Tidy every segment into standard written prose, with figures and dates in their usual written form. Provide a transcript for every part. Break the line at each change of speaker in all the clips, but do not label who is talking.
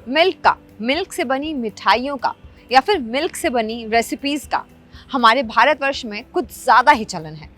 Milk का, milk से बनी मिठाइयों का या फिर मिल्क से बनी रेसिपीज़ का हमारे भारतवर्ष में कुछ ज़्यादा ही चलन है।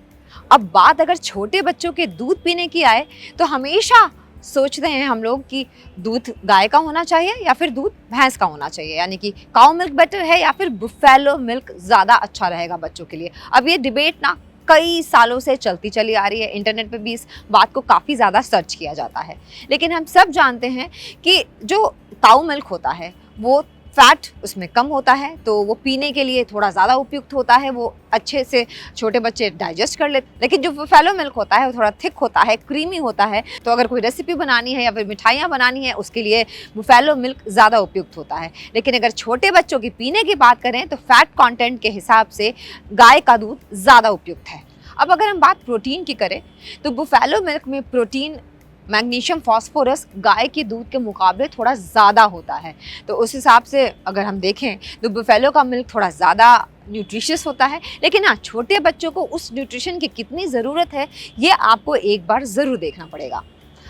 अब बात अगर छोटे बच्चों के दूध पीने की आए तो हमेशा सोचते हैं हम लोग कि दूध गाय का होना चाहिए या फिर दूध भैंस का होना चाहिए, यानी कि काउ मिल्क बेटर है या फिर बुफेलो मिल्क ज़्यादा अच्छा रहेगा बच्चों के लिए। अब ये डिबेट ना कई सालों से चलती चली आ रही है, इंटरनेट पे भी इस बात को काफ़ी ज़्यादा सर्च किया जाता है। लेकिन हम सब जानते हैं कि जो काउ मिल्क होता है वो फैट उसमें कम होता है, तो वो पीने के लिए थोड़ा ज़्यादा उपयुक्त होता है, वो अच्छे से छोटे बच्चे डाइजेस्ट कर लेते। लेकिन जो बुफेलो मिल्क होता है वो थोड़ा थिक होता है, क्रीमी होता है, तो अगर कोई रेसिपी बनानी है या फिर मिठाइयाँ बनानी है उसके लिए बुफेलो मिल्क ज़्यादा उपयुक्त होता है। लेकिन अगर छोटे बच्चों की पीने की बात करें तो फैट कंटेंट के हिसाब से गाय का दूध ज़्यादा उपयुक्त है। अब अगर हम बात प्रोटीन की करें तो बुफेलो मिल्क में प्रोटीन, मैग्नीशियम, फास्फोरस गाय के दूध के मुकाबले थोड़ा ज़्यादा होता है। तो उस हिसाब से अगर हम देखें तो बुफेलो का मिल्क थोड़ा ज़्यादा न्यूट्रिशियस होता है। लेकिन हाँ, छोटे बच्चों को उस न्यूट्रिशन की कितनी ज़रूरत है ये आपको एक बार ज़रूर देखना पड़ेगा।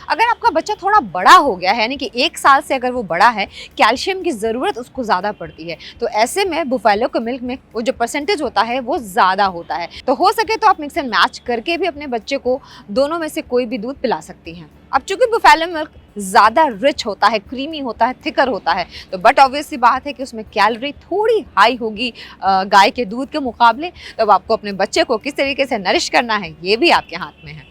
अगर आपका बच्चा थोड़ा बड़ा हो गया है, यानी कि 1 साल से अगर वो बड़ा है, कैल्शियम की ज़रूरत उसको ज़्यादा पड़ती है, तो ऐसे में बुफेलो के मिल्क में वो जो परसेंटेज होता है वो ज़्यादा होता है। तो हो सके तो आप मिक्स एंड मैच करके भी अपने बच्चे को दोनों में से कोई भी दूध पिला सकती हैं। अब चूंकि बुफेलो मिल्क ज़्यादा रिच होता है, क्रीमी होता है, थिकर होता है, तो बट ऑब्वियस सी बात है कि उसमें कैलोरी थोड़ी हाई होगी गाय के दूध के मुकाबले। तो अब आपको अपने बच्चे को किस तरीके से नरिश करना है ये भी आपके हाथ में है।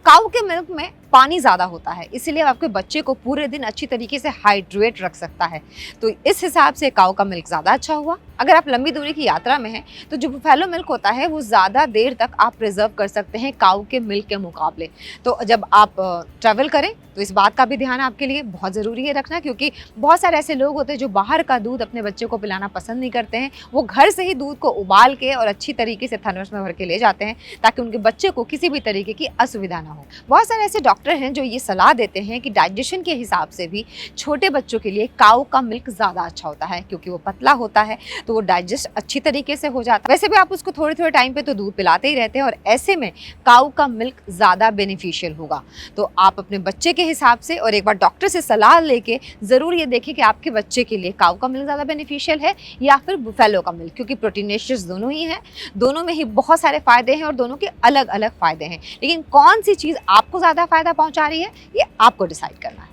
काऊ के मिल्क में पानी ज़्यादा होता है, इसलिए आपके बच्चे को पूरे दिन अच्छी तरीके से हाइड्रेट रख सकता है। तो इस हिसाब से काऊ का मिल्क ज़्यादा अच्छा हुआ। अगर आप लंबी दूरी की यात्रा में हैं तो जो बुफेलो मिल्क होता है वो ज़्यादा देर तक आप प्रिजर्व कर सकते हैं काऊ के मिल्क के मुकाबले। तो जब आप ट्रैवल करें तो इस बात का भी ध्यान आपके लिए बहुत ज़रूरी है रखना, क्योंकि बहुत सारे ऐसे लोग होते हैं जो बाहर का दूध अपने बच्चे को पिलाना पसंद नहीं करते हैं। वो घर से ही दूध को उबाल के और अच्छी तरीके से थर्मस में भर के ले जाते हैं ताकि उनके बच्चे को किसी भी तरीके की असुविधा ना हो। बहुत सारे ऐसे डॉक्टर हैं जो ये सलाह देते हैं कि डाइजेशन के हिसाब से भी छोटे बच्चों के लिए काऊ का मिल्क ज़्यादा अच्छा होता है, क्योंकि वो पतला होता है तो वो डाइजेस्ट अच्छी तरीके से हो जाता है। वैसे भी आप उसको थोड़े थोड़े टाइम पे तो दूध पिलाते ही रहते हैं और ऐसे में काऊ का मिल्क ज़्यादा बेनिफिशियल होगा। तो आप अपने बच्चे के हिसाब से और एक बार डॉक्टर से सलाह लेके ज़रूर ये देखें कि आपके बच्चे के लिए काऊ का मिल्क ज़्यादा बेनिफिशियल है या फिर बुफेलो का मिल्क, क्योंकि प्रोटीनेशियस दोनों ही हैं, दोनों में ही बहुत सारे फ़ायदे हैं और दोनों के अलग अलग फ़ायदे हैं। लेकिन कौन सी चीज़ आपको ज़्यादा फ़ायदा पहुँचा रही है ये आपको डिसाइड करना है।